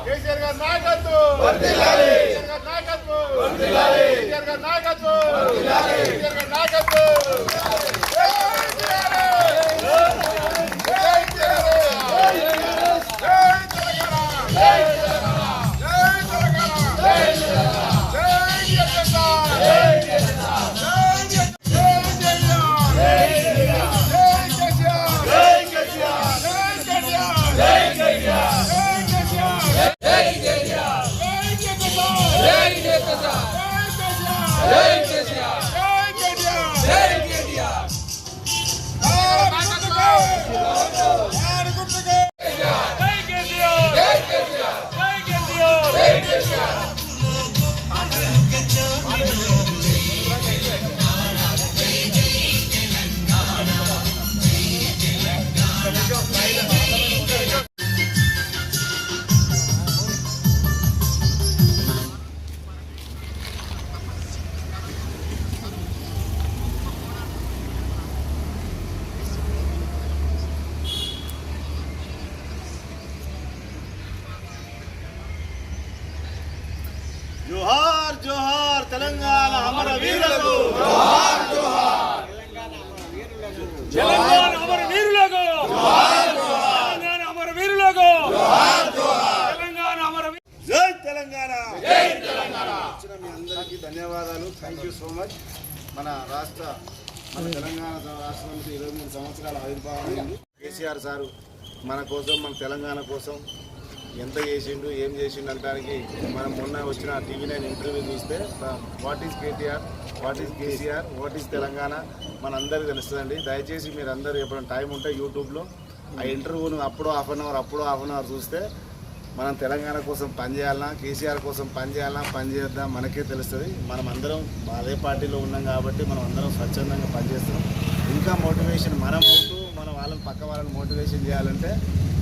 కేసీఆర్ గారి నాయకత్వం జోహార్ జోహార్ తెలంగాణ అమర వీరులకు జోహార్ జోహార్ తెలంగాణ అమర వీరులకు జోహార్ జోహార్ తెలంగాణ అమర వీరులకు జోహార్ జోహార్ తెలంగాణ అమర జై తెలంగాణ జై తెలంగాణ. మీ అందరికీ ధన్యవాదాలు. Thank you so much. మన తెలంగాణ రాష్ట్రానికి 23 సంవత్సరాల ఆవిర్భావం అయింది. కేసీఆర్ సారు మన కోసం, మన తెలంగాణ కోసం ఎంత చేసిండు, ఏం చేసిండు అనడానికి మనం మొన్న వచ్చిన TV9 ఇంటర్వ్యూ చూస్తే what is KTR, what is KCR, what is Telangana మనందరికీ తెలుస్తుందండి. దయచేసి మీరు అందరూ ఎప్పుడైనా టైం ఉంటే యూట్యూబ్లో ఆ ఇంటర్వ్యూను అప్పుడో హాఫ్ అన్ అవర్ చూస్తే మనం తెలంగాణ కోసం పనిచేయాలన్నా, కేసీఆర్ కోసం పనిచేద్దాం మనకే తెలుస్తుంది. మనం అందరం అదే పార్టీలో ఉన్నాం కాబట్టి మనం అందరం స్వచ్ఛందంగా పనిచేస్తున్నాం. ఇంకా మోటివేషన్ మనం అవుతూ మన పక్క వాళ్ళని మోటివేషన్ చేయాలంటే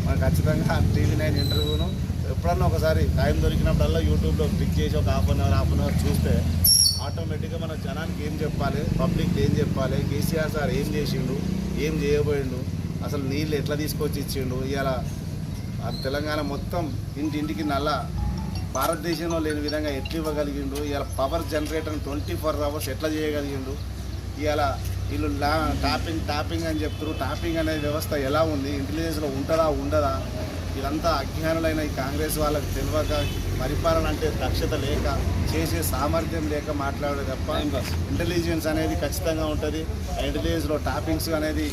మనం ఖచ్చితంగా TV9 ఇంటర్వ్యూను ఎప్పుడన్నా ఒకసారి టైం దొరికినప్పుడల్లా యూట్యూబ్లో క్లిక్ చేసి ఒక హాఫ్ అన్ అవర్ చూస్తే ఆటోమేటిక్గా మన జనానికి ఏం చెప్పాలి, పబ్లిక్ ఏం చెప్పాలి, కేసీఆర్ సార్ ఏం చేసిండు, ఏం చేయబోయిండు, అసలు నీళ్ళు ఎట్లా తీసుకొచ్చి ఇచ్చిండు, ఇలా తెలంగాణ మొత్తం ఇంటింటికి భారతదేశంలో లేని విధంగా ఎట్లా ఇవ్వగలిగిండు, ఇలా పవర్ జనరేటర్ 24 hours ఎట్లా చేయగలిగిండు, ఇలా వీళ్ళు టాపింగ్ అని చెప్తారు. టాపింగ్ అనే వ్యవస్థ ఎలా ఉంది, ఇంటెలిజెన్స్లో ఉంటుందా ఉండదా, ఇదంతా అజ్ఞానులైన ఈ కాంగ్రెస్ వాళ్ళకి తెలియక, పరిపాలన అంటే దక్షత లేక, చేసే సామర్థ్యం లేక మాట్లాడే తప్ప ఇంటెలిజెన్స్ అనేది ఖచ్చితంగా ఉంటుంది. ఆ ఇంటెలిజెన్స్లో టాపింగ్స్ అనేది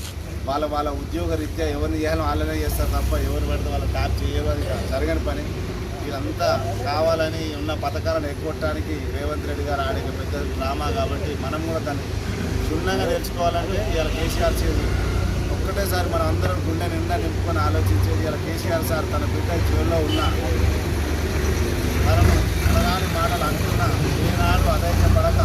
వాళ్ళ ఉద్యోగ రీత్యా ఎవరిని చేయాలో వాళ్ళనే చేస్తారు తప్ప ఎవరు పడితే వాళ్ళు ట్యాప్ చేయరు. అది జరగని పని. ఇదంతా కావాలని ఉన్న పథకాలను ఎగ్గొట్టడానికి రేవంత్ రెడ్డి గారు ఆడే పెద్ద డ్రామా. కాబట్టి మనం కూడా దాన్ని క్షుణ్ణంగా నేర్చుకోవాలంటే ఇలా కేసీఆర్ చేసి ఒక్కటేసారి మనం అందరం గుండె నిండా నింపుకొని ఆలోచించేది. ఇలా కేసీఆర్ సార్ తన బిడ్డ జైల్లో ఉన్న తనను అనగాని మాటలు అంటున్నా ఏనాడు అధైర్యపడక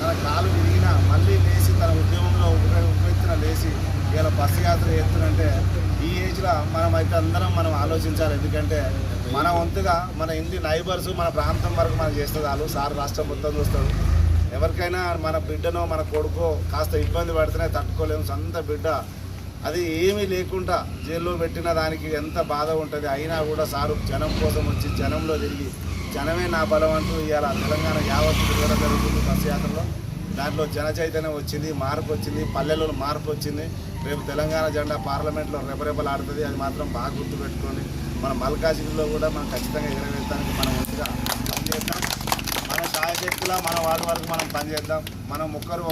తన కాలు విరిగినా మళ్ళీ లేచి తన ఉద్యమంలో ఉపెత్తున లేచి ఇలా బస్సు యాత్ర చేస్తున్నంటే ఈ ఏజ్లో మనమైతే అందరం మనం ఆలోచించాలి. ఎందుకంటే మన వంతుగా మన ఇంటి నైబర్స్ మన ప్రాంతం వరకు మనం చేస్తే చాలు. సార్ రాష్ట్రం మొత్తం చూస్తాడు. ఎవరికైనా మన బిడ్డనో మన కొడుకో కాస్త ఇబ్బంది పడితేనే తట్టుకోలేము. సొంత బిడ్డ అది ఏమీ లేకుండా జైల్లో పెట్టిన దానికి ఎంత బాధ ఉంటుంది. అయినా కూడా సారు జనం కోసం వచ్చి జనంలో తిరిగి జనమే నా బలం అంటూ ఇవాళ తెలంగాణ యావత్తు తిరగడం జరుగుతుంది బస్సు యాత్రలో. దాంట్లో జన చైతన్యం వచ్చింది, మార్పు వచ్చింది, పల్లెల్లో మార్పు వచ్చింది. రేపు తెలంగాణ జెండా పార్లమెంట్లో రెపరెపలాడుతుంది. అది మాత్రం బాగా గుర్తుపెట్టుకొని మన మల్కాజిగిరిలో కూడా మనం ఖచ్చితంగా ఎగరవేయడానికి మనం వంతుగా పనిచేద్దాం. మన శాయశక్తిలో మన వార్డు వరకు మనం పనిచేద్దాం. మనం ఒకరు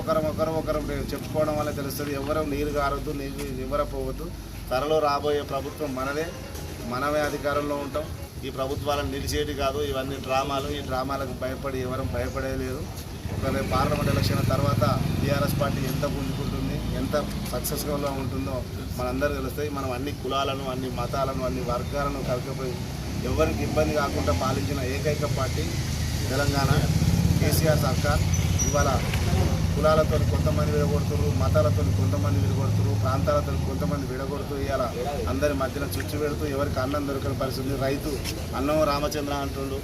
చెప్పుకోవడం వల్ల తెలుస్తుంది. ఎవరు నీరు కారొద్దు, నీరు ఇవ్వకపోవద్దు. త్వరలో రాబోయే ప్రభుత్వం మనదే, మనమే అధికారంలో ఉంటాం. ఈ ప్రభుత్వాలను నిలిచేటి కాదు. ఇవన్నీ డ్రామాలు. ఈ డ్రామాలకు భయపడి ఎవరు భయపడలేదు. ఒకవేళ పార్లమెంట్ ఎలక్షన్ తర్వాత టీఆర్ఎస్ పార్టీ ఎంత పుంజుకుంటుంది, ఎంత సక్సెస్ఫుల్గా ఉంటుందో మనందరూ తెలుస్తాయి. మనం అన్ని కులాలను, అన్ని మతాలను, అన్ని వర్గాలను కలిసిపోయి ఎవరికి ఇబ్బంది కాకుండా పాలించిన ఏకైక పార్టీ తెలంగాణ కేసీఆర్ సర్కార్. ఇవాళ కులాలతో కొంతమంది విడగొడుతున్నారు, మతాలతో కొంతమంది విడగొడుతున్నారు, ప్రాంతాలతో కొంతమంది విడగొడుతూ ఇవాళ అందరి మధ్యన చుచ్చు పెడుతూ ఎవరికి అన్నం దొరికిన పరిస్థితి. రైతు అన్నం రామచంద్ర అంటుండు,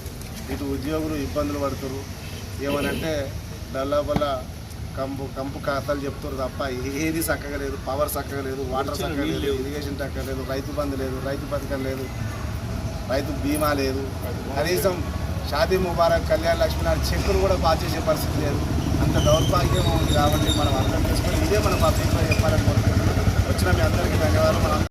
ఇటు ఉద్యోగులు ఇబ్బందులు పడుతున్నారు. ఏమనంటే లోపల కంపు కథలు చెప్తారు తప్ప ఏది చక్కగా లేదు. పవర్ చక్కగా లేదు, వాటర్ చక్కగా లేదు, ఇరిగేషన్ చక్కగా లేదు, రైతు బంధు లేదు, రైతు పథకం లేదు, రైతు బీమా లేదు, కనీసం షాదీ ముబారక్ కళ్యాణ్ లక్ష్మీనారాయణ చెక్కులు కూడా పాస్ చేసే పరిస్థితి లేదు. అంత దౌర్భాగ్యం ఉంది. కాబట్టి మనం అర్థం చేసుకొని ఇదే మన పబ్లిక్లో చెప్పాలని కోరుకుంటున్నాం. వచ్చిన మీ అందరికీ ధన్యవాదాలు. మనం